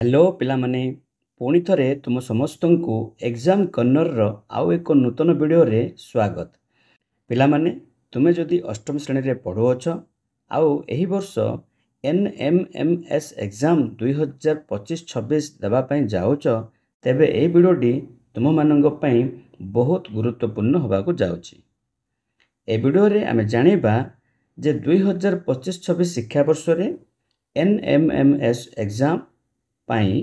Hello पिलामाने पुणी थरे तुम समस्त को एग्जाम कर्नर आउ एक नूतन वीडियो रे स्वागत। पिलामाने तुमे जदि अष्टम श्रेणी रे पढ़ुअछ आउ एही वर्ष NMMS एग्जाम 2025-26 देवा पई जाउछ तेबे एही वीडियोटी तुम मानंग पई बहुत गुरुत्वपूर्ण होबा को जाउछि। ए वीडियो रे आमे जानिबा जे 2025-26 शिक्षा वर्ष रे NMMS एग्जाम पाई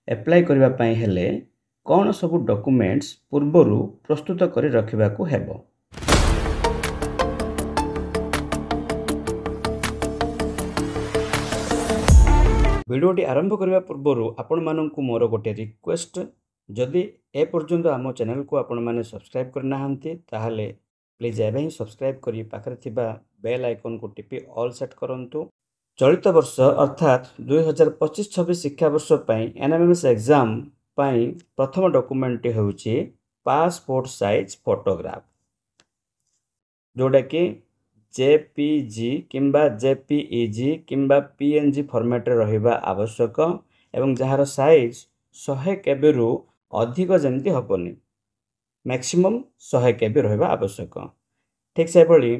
एप्लाई करबा पाई हेले कौन सबु डॉक्यूमेंट्स पूर्वरु प्रस्तुत करी रखिबा को हेबो। वीडियोटी आरंभ करबा पूर्वरु आपण माननकु मोर गोटे रिक्वेस्ट, जदि ए पर्यंत आम चैनल को आपण माने सब्सक्राइब करना हंती ताहाले प्लीज एबे ही सब्सक्राइब करी पाखरे थिबा बेल आइकन को टिपी ऑल सेट करंतु। चलित वर्ष अर्थात 2025-26 शिक्षा वर्ष पाई NMMS एग्जाम पाई प्रथम डॉक्यूमेंट होउची पासपोर्ट साइज फोटोग्राफ, जोड़ा कि JPG किंबा JPEG किंबा PNG फॉर्मेट रे रहिबा आवश्यक एवं जहार साइज 100 KB रु अधिक जमती हबनी, मैक्सिमम 100 KB रहिबा आवश्यक। ठीक से भली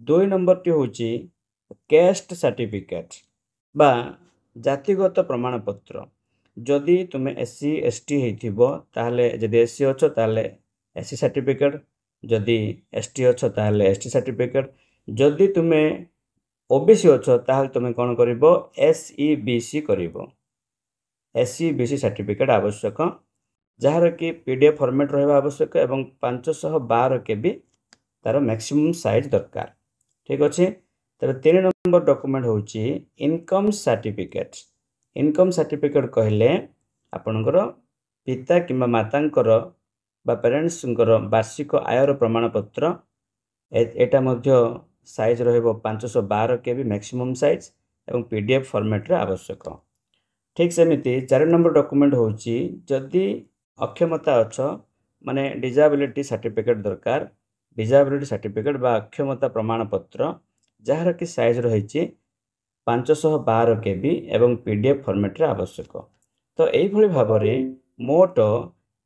2 नंबर टी होउची कैस्ट सर्टिफिकेट बा जातिगत प्रमाण पत्र। जदि तुमे SC ST हेथिबो ताहले जदि SC अछो ताहले SC सर्टिफिकेट, जदि ST अछो ताहले ST सर्टिफिकेट, जदि तुमे OBC अछो ताहले तुमे कोन करिवो SEBC करिवो। SEBC सर्टिफिकेट आवश्यक जहार कि PDF फॉर्मेट रहबा आवश्यक एवं 512 KB तार मैक्सिमम साइज दरकार। ठीक अछि। तबे 3 नंबर डॉक्यूमेंट होउची इनकम सर्टिफिकेट। इनकम सर्टिफिकेट कहले आपनकर पिता किंबा मातांकर बा पेरेंट्संकर वार्षिक आयर प्रमाण पत्र, एटा मध्य साइज रहबो 512 KB मैक्सिमम साइज एवं PDF फॉर्मेट रे आवश्यक। ठीक सेमिति 4 नंबर डॉक्यूमेंट होउची जदि अक्षमता अछ माने डिसेबिलिटी सर्टिफिकेट दरकार। डिसेबिलिटी सर्टिफिकेट बा अक्षमता प्रमाण पत्र जहार कि साइज रही 512 KB एवं PDF फॉर्मेट रे आवश्यक। तो एही भली भाबरे मोट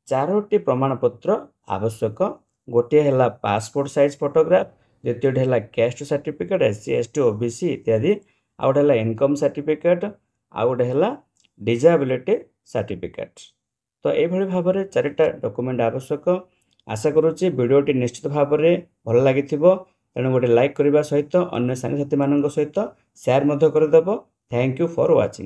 4टी प्रमाण पत्र आवश्यक। गोटे हैला पासपोर्ट साइज फोटोग्राफ, द्वितीयटी हैला caste certificate SC ST OBC इत्यादि, आ गोटे हैला इनकम सर्टिफिकेट, आ गोटे हैला डिसेबिलिटी सर्टिफिकेट। तो एही भली भाबरे 4टा डॉक्यूमेंट आवश्यक। आशा करूची वीडियोटी निश्चित भाबरे भल लागिथिबो, तेणु गोटे लाइक करने सहित अन्य सांगसाथी मान सहित शेयर कर देव। Thank you for watching.